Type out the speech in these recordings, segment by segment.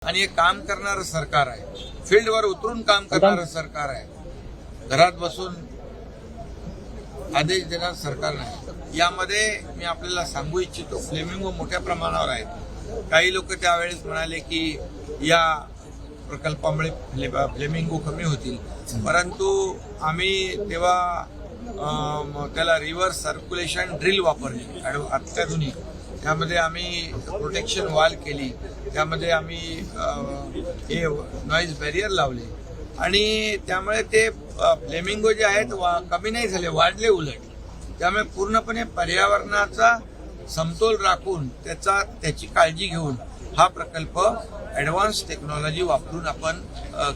आणि हे काम करणारं सरकार आहे. फील्डवर उतरून काम करणारं सरकार आहे. घरात बसून आदेश देणारं सरकार नाही. यामध्ये मी आपल्याला सांगू इच्छितो, फ्लेमिंगो मोठ्या प्रमाणावर आहेत. काही लोक त्यावेळेस म्हणाले की या प्रकल्पामुळे फ्लेमिंगो कमी होतील, परंतु आम्ही तेव्हा त्याला रिव्हर्स सर्क्युलेशन ड्रिल वापरली अत्याधुनिक. त्यामध्ये आम्ही प्रोटेक्शन वॉल केली, त्यामध्ये आम्ही हे नॉईज बॅरियर लावले आणि त्यामुळे ते फ्लेमिंगो जे आहेत कमी नाही झाले, वाढले उलट. त्यामुळे पूर्णपणे पर्यावरणाचा समतोल राखून त्याची काळजी घेऊन हा प्रकल्प ॲडव्हान्स टेक्नॉलॉजी वापरून आपण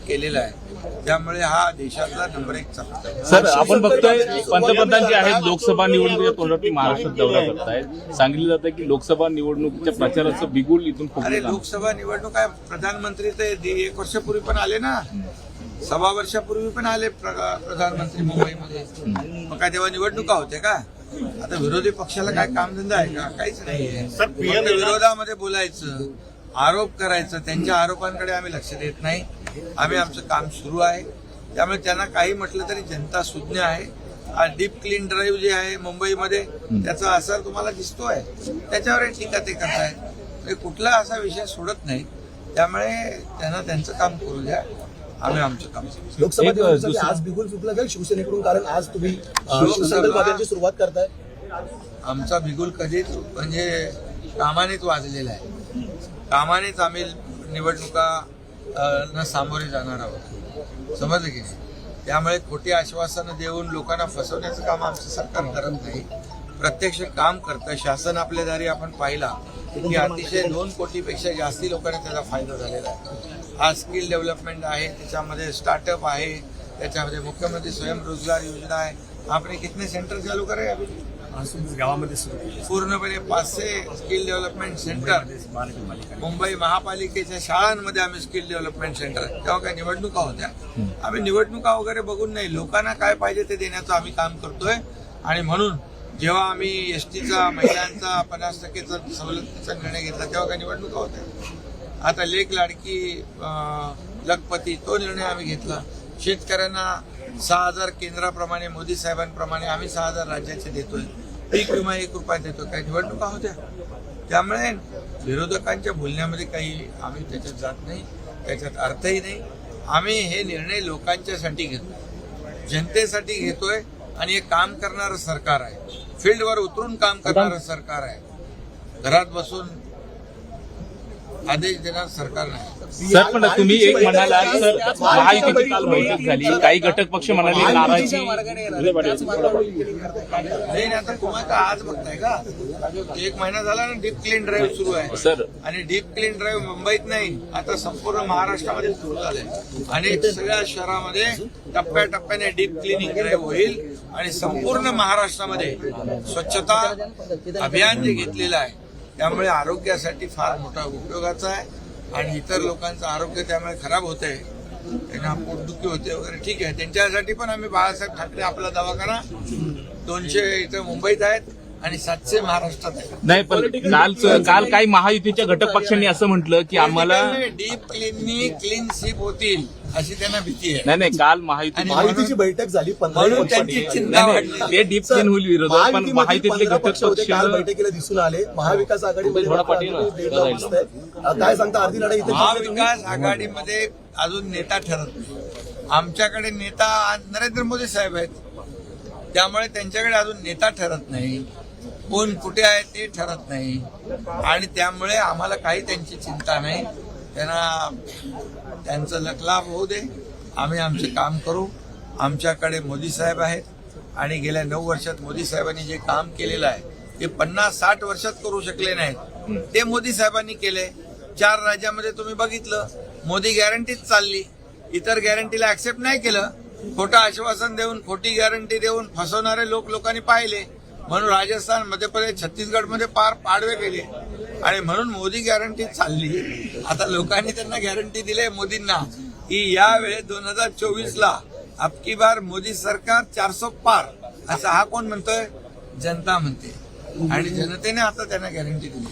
केलेला आहे. त्यामुळे हा देशातला नंबर 1 चा. सर, आपण बघतोय पंतप्रधान जे आहेत लोकसभा निवडणुकीच्या तोंडावर महाराष्ट्रात दौरा करतायत. सांगितलं जातं की लोकसभा निवडणुकीच्या प्रचाराचं बिगुल इथून अरे लोकसभा निवडणूक आहे. प्रधानमंत्री ते 1 वर्षापूर्वी पण आले ना, 6 वर्षापूर्वी पण आले प्रधानमंत्री मुंबईमध्ये. मग काय तेव्हा निवडणुका होत्या का? आता विरोधी पक्षाला काय कामधंदा आहे का? काहीच नाहीये. विरोधामध्ये बोलायचं, आरोप करायचं. त्यांच्या आरोपांकडे आम्ही लक्ष देत नाही. आम्ही आमचं काम सुरू आहे. त्यामुळे त्यांना काही म्हटलं तरी जनता सुज्ञ आहे. डीप क्लीन ड्राईव्ह जे आहे मुंबईमध्ये, त्याचा असर तुम्हाला दिसतोय. त्याच्यावर टीका ते करतायत. कुठला असा विषय सोडत नाही. त्यामुळे त्यांना त्यांचं काम करू द्या, आम्ही आमचं काम. लोकसभा निवडणुकीसाठी आज बिगुल फुटला जाईल शिवसेनेकडून, कारण आज तुम्ही शिवसेनेची सुरुवात करताय. आमचा बिगुल कधीच म्हणजे कामानेच वाजलेला आहे. कामानेच आम्ही निवडणुका सामोरे जाणार आहोत. समजलं की नाही? त्यामुळे खोटी आश्वासनं देऊन लोकांना फसवण्याचं काम आमचं सरकार करत नाही, प्रत्यक्ष काम करतं. शासन आपल्या दारी आपण पाहिला की अतिशय 2 कोटीपेक्षा जास्ती लोकांना त्याचा फायदा झालेला आहे. आज स्किल डेव्हलपमेंट आहे, त्याच्यामध्ये स्टार्टअप आहे, त्याच्यामध्ये मुख्यमंत्री स्वयंरोजगार योजना आहे. आपने कितने सेंटर चालू करे अभी? गावामध्ये सुरू केली. पूर्णपणे 500 स्किल डेव्हलपमेंट सेंटर मुंबई महापालिकेच्या शाळांमध्ये आम्ही स्किल डेव्हलपमेंट सेंटर. तेव्हा काय निवडणुका होत्या? आम्ही निवडणुका वगैरे बघून नाही, लोकांना काय पाहिजे ते देण्याचं आम्ही काम करतोय. आणि म्हणून जेव्हा आम्ही एसटीचा महिलांचा 50% सवलतीचा निर्णय घेतला तेव्हा काय निवडणुका होत्या? आता लेक लाडकी लखपती तो निर्णय आम्ही घेतला. शेतकऱ्यांना 6,000 केंद्राप्रमाणे मोदी साहेबांप्रमाणे आम्ही 6,000 राज्याचे देतोय. पीक विमा 1 रुपया देतोय. काही निवडणुका होत्या? त्यामुळे विरोधकांच्या बोलण्यामध्ये काही आम्ही त्याच्यात जात नाही, त्याच्यात अर्थही नाही. आम्ही हे निर्णय लोकांच्यासाठी घेतोय, जनतेसाठी घेतोय. आणि हे काम करणारं सरकार आहे. फील्डवर उतरून काम करणारं सरकार आहे. घरात बसून आदेश देणार सरकार नाही. सर, पण तुम्ही एक म्हणाला सर, महायुतीची काल बैठक झाली, काही घटक पक्ष म्हणाले नाराजी नाही. आता तुम्हाला आज बघताय का? 1 महिना झाला ना डीप क्लीन ड्राईव्ह सुरू आहे सर. आणि डीप क्लीन ड्राईव्ह मुंबईत नाही, आता संपूर्ण महाराष्ट्रामध्ये सुरू झालंय. आणि सगळ्या शहरामध्ये टप्प्याटप्प्याने डीप क्लिनिंग ड्राईव्ह होईल आणि संपूर्ण महाराष्ट्रामध्ये स्वच्छता अभियान जे घेतलेलं आहे त्यामुळे आरोग्यासाठी फार मोठा उपयोगाचा आहे. आणि इतर लोकांचं आरोग्य त्यामुळे खराब होत आहे, त्यांना पोटदुखी होते वगैरे, ठीक आहे. त्यांच्यासाठी पण आम्ही बाळासाहेब ठाकरे आपला दवाखाना 200 इथं मुंबईत आहेत आणि 700 महाराष्ट्रात आहेत. नाही, पण काल काही महायुतीच्या घटक पक्षांनी असं म्हटलं की आम्हाला डीप क्लीन स्वीप होतील अशी त्यांना भीती आहे. नाही, काल महायुतीची बैठक झाली, म्हणून त्यांची चिंता वाढली. ते डीप क्लीन होईल विरोधात, पण महायुतीतले घटक पक्ष बैठकीला दिसून आले. महाविकास आघाडीमध्ये काय सांगता? अर्धी लढाई महाविकास आघाडीमध्ये अजून नेता ठरत नाही. आमच्याकडे नेता नरेंद्र मोदी साहेब आहेत, त्यामुळे त्यांच्याकडे अजून नेता ठरत नाही. कोण कुठे आहे ते ठरत नाही. आणि त्यामुळे आम्हाला काही त्यांची चिंता नाही. त्यांना त्यांचं लखलाभ होऊ दे, आम्ही आमचे काम करू. आमच्याकडे मोदी साहेब आहेत आणि गेल्या 9 वर्षात मोदी साहेबांनी जे काम केलेलं आहे ते 50-60 वर्षात करू शकले नाहीत, ते मोदी साहेबांनी केले. 4 राज्यामध्ये तुम्ही बघितलं, मोदी गॅरंटीच चालली, इतर गॅरंटीला ऍक्सेप्ट नाही केलं. खोटं आश्वासन देऊन, खोटी गॅरंटी देऊन फसवणारे लोकांनी पाहिले. म्हणून राजस्थान, मध्य प्रदेश, छत्तीसगडमध्ये पार पाडवे केले. आणि म्हणून मोदी गॅरंटी चालली. आता लोकांनी त्यांना गॅरंटी दिली मोदींना की यावेळेस 2024ला अबकी बार मोदी सरकार 400 पार. असं हा कोण म्हणतोय? जनता म्हणते. आणि जनतेने आता त्यांना गॅरंटी दिली.